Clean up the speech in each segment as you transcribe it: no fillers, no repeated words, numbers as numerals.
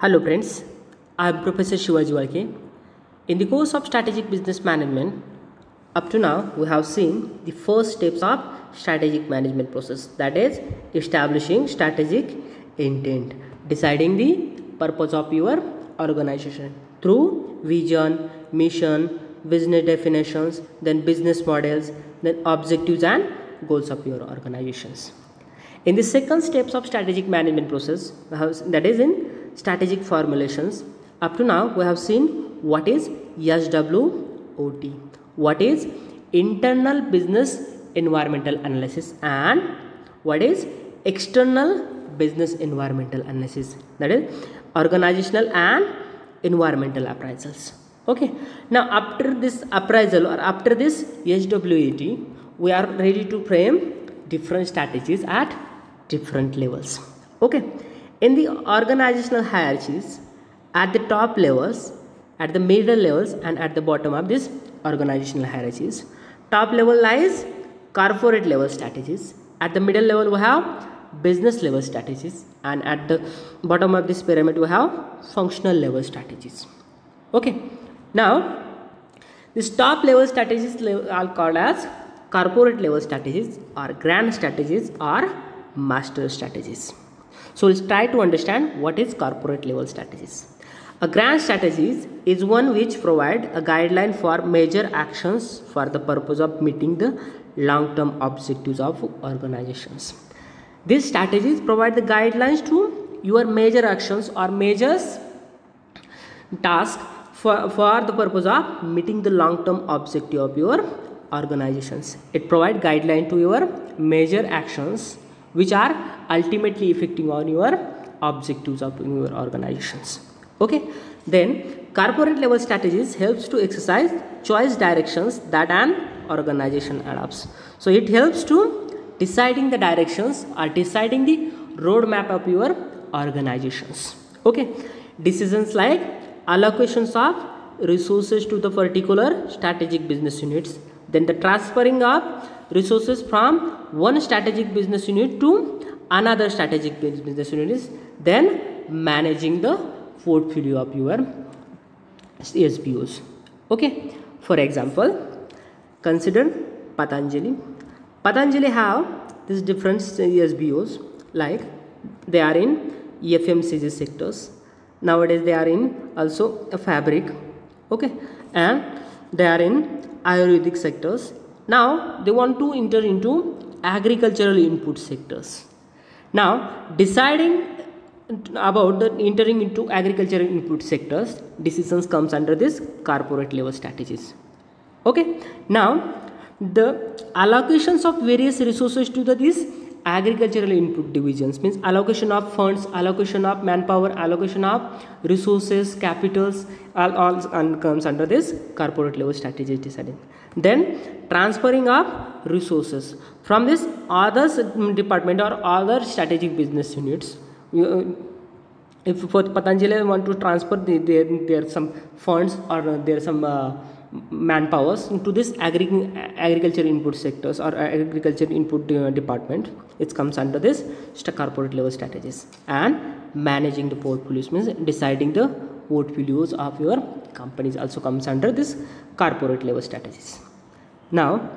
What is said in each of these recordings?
Hello friends, I am Professor Shivaji Walke. In the course of strategic business management, up to now we have seen the first steps of strategic management process, that is establishing strategic intent, deciding the purpose of your organization through vision, mission, business definitions, then business models, then objectives and goals of your organizations. In the second steps of strategic management process, that is in strategic formulations, up to now we have seen what is SWOT, what is internal business environmental analysis, and what is external business environmental analysis, that is organizational and environmental appraisals. Okay, now after this appraisal or after this SWOT, we are ready to frame different strategies at different levels. Okay, in the organizational hierarchies, at the top levels, at the middle levels, and at the bottom of this organizational hierarchies, top level lies corporate level strategies, at the middle level we have business level strategies, and at the bottom of this pyramid we have functional level strategies. Okay, now this top level strategies are called as corporate level strategies or grand strategies or master strategies. So let's try to understand what is corporate level strategies. A grand strategy is one which provides a guideline for major actions for the purpose of meeting the long-term objectives of organizations. These strategies provide the guidelines to your major actions or measures tasks for the purpose of meeting the long-term objective of your organizations. It provides guideline to your major actions which are ultimately affecting on your objectives of your organizations. Okay, then corporate level strategies helps to exercise choice directions that an organization adopts. So it helps to deciding the directions or deciding the roadmap of your organizations. Okay, decisions like allocations of resources to the particular strategic business units, then the transferring of resources from one strategic business unit to another strategic business unit, then managing the portfolio of your SBOs. Okay, for example, consider Patanjali. Patanjali have these different SBOs, like they are in FMCG sectors. Nowadays they are in also a fabric. Okay, and they are in Ayurvedic sectors. Now they want to enter into agricultural input sectors. Now deciding about the entering into agricultural input sectors, decisions comes under this corporate level strategies. Okay, now the allocations of various resources to these agricultural input divisions, means allocation of funds, allocation of manpower, allocation of resources, capitals, all comes under this corporate level strategy deciding. Then transferring of resources from this other department or other strategic business units. If for Patanjali want to transfer their some funds or there some manpowers into this agriculture input sectors or agriculture input department, it comes under this corporate level strategies. And managing the portfolios, means deciding the portfolios of your companies, also comes under this corporate level strategies. Now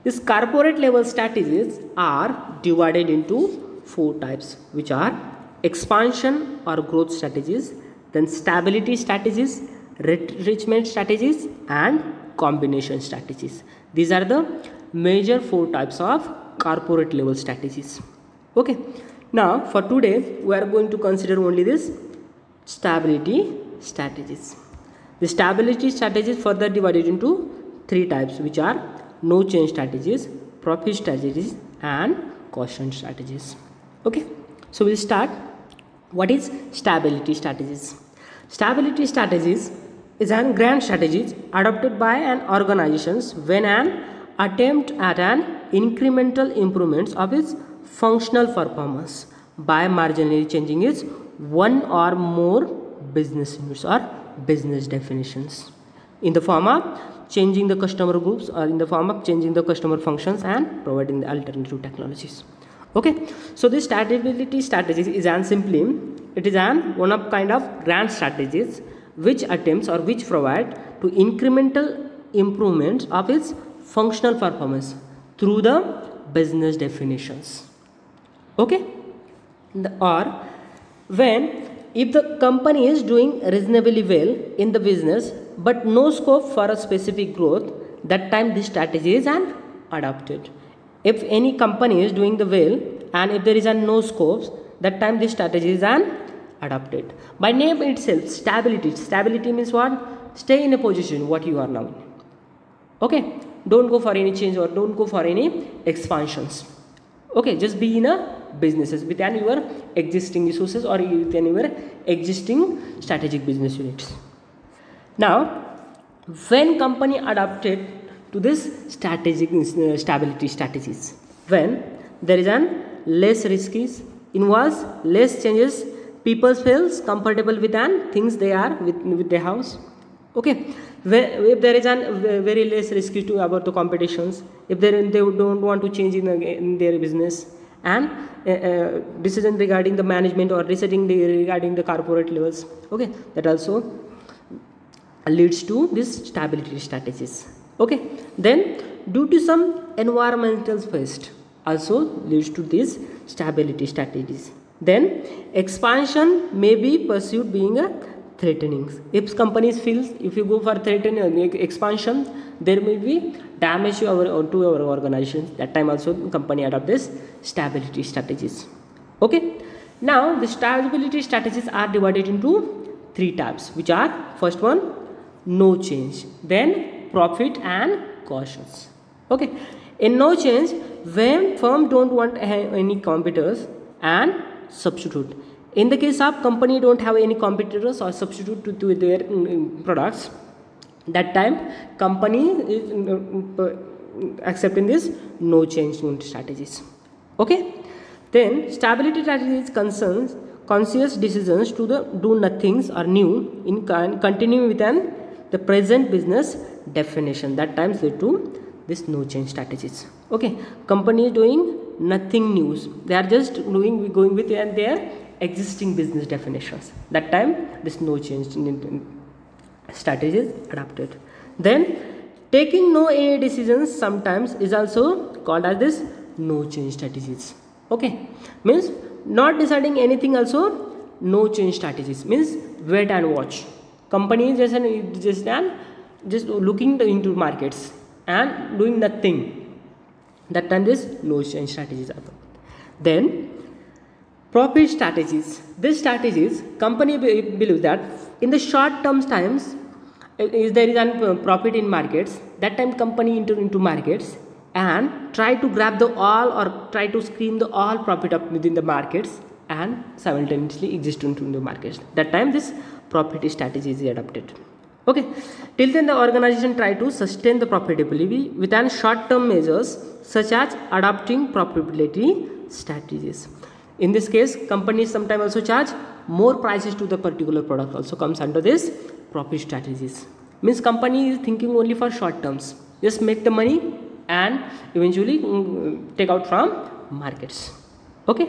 these corporate level strategies are divided into four types, which are expansion or growth strategies, then stability strategies, enrichment strategies, and combination strategies. These are the major four types of corporate level strategies. Okay, now for today we are going to consider only this stability strategies. The stability strategies further divided into three types, which are no change strategies, profit strategies, and caution strategies. Okay, so we'll start. What is stability strategies? Stability strategies is a grand strategy adopted by an organization when an attempt at an incremental improvements of its functional performance by marginally changing its one or more business units or business definitions in the form of changing the customer groups or in the form of changing the customer functions and providing the alternative technologies. Okay, so this stability strategy is simply it is one of kind of grand strategies which attempts or which provide to incremental improvements of its functional performance through the business definitions. Okay, or when if the company is doing reasonably well in the business but no scope for a specific growth, that time this strategy is adopted. If any company is doing the well and if there is no scopes, that time this strategy is adopted. By name itself, stability. Stability means what? Stay in a position what you are now. Okay, don't go for any change or don't go for any expansions. Okay, just be in a businesses within your existing resources or within your existing strategic business units. Now, when company adapted to this strategic stability strategies, when there is less risks, involves less changes, people feels comfortable with things they are with their house. Okay, if there is very less risky to about the competitions, if they don't want to change in their business, and decision regarding the management or decision regarding the corporate levels, okay, that also leads to this stability strategies. Okay, then due to some environmental first also leads to these stability strategies. Then expansion may be pursued being a threatening. If companies feels if you go for threatening expansion, there may be damage to our organization. That time also company adopt this stability strategies. Okay, now the stability strategies are divided into three types, which are first one, no change, then profit and cautions. Okay, in no change, when firm don't want any competitors and substitute. In the case of company don't have any competitors or substitute to their products, that time company is accepting this no change strategies. Okay, then stability strategies concerns conscious decisions to the do nothings or new in continuing with the present business definition. That times lead to this no change strategies. Okay, company is doing nothing new, they are just going with their existing business definitions. That time this no change strategies adopted. Then taking no any decisions sometimes is also called as this no change strategies. Okay, means not deciding anything also no change strategies, means wait and watch. Company is just looking into markets and doing nothing. That time this no change strategies are. Then profit strategies. These strategies company believes that in the short term times is there is a profit in markets. That time company into markets and try to grab the all or try to scream the all profit up within the markets and simultaneously exist into the markets. That time this profit strategy is adopted. Okay, till then the organization try to sustain the profitability with short term measures such as adopting profitability strategies. In this case, companies sometimes also charge more prices to the particular product, also comes under this profit strategies. Means company is thinking only for short terms, just make the money and eventually take out from markets. Okay,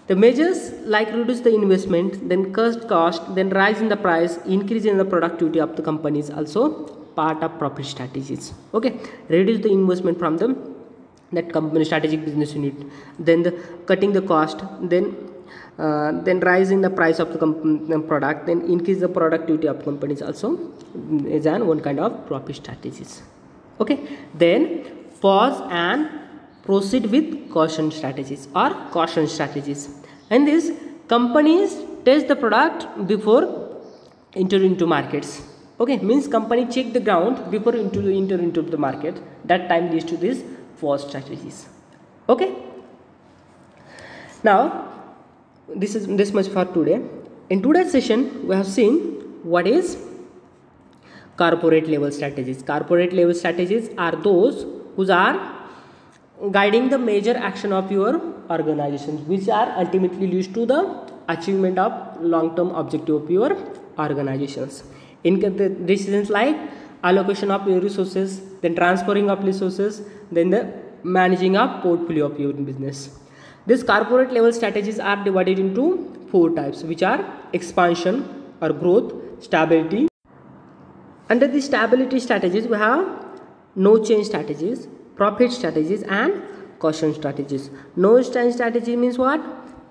the measures like reduce the investment, then cut cost, then rise in the price, increase in the productivity of the companies also part of profit strategies. Okay, reduce the investment from them that company strategic business unit, then the cutting the cost, then rise in the price of the product, then increase the productivity of companies also is one kind of profit strategies. Okay, then pause and proceed with caution strategies or caution strategies. And these companies test the product before enter into markets. Okay, means company check the ground before enter into the market. That time leads to this pause strategies. Okay, now this much for today. In today's session we have seen what is corporate level strategies. Corporate level strategies are those who are guiding the major action of your organizations, which are ultimately leads to the achievement of long-term objective of your organizations. In the decisions like allocation of your resources, then transferring of resources, then the managing of portfolio of your business. These corporate level strategies are divided into 4 types, which are expansion or growth, stability. Under the stability strategies, we have no change strategies, profit strategies, and caution strategies. No change strategy means what?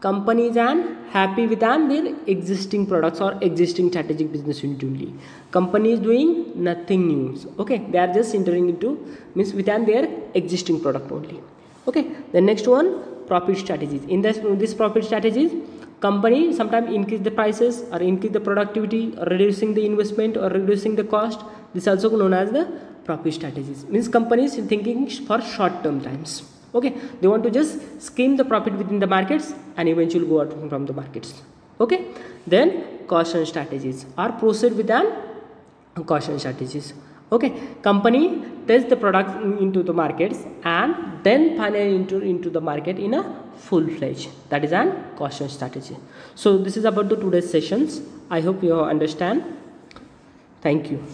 Companies are happy with their existing products or existing strategic business unit only. Company is doing nothing new. Okay, they are just entering into means within their existing product only. Okay, the next one, profit strategies. In this profit strategies, company sometimes increase the prices or increase the productivity or reducing the investment or reducing the cost. This is also known as the profit strategies. Means companies thinking for short term times. Okay, they want to just scheme the profit within the markets and eventually go out from the markets. Okay, then caution strategies or proceed with an caution strategies. Okay, company tests the product into the markets and then finally into the market in a full-fledged. That is an caution strategy. So this is about the today's sessions. I hope you understand. Thank you.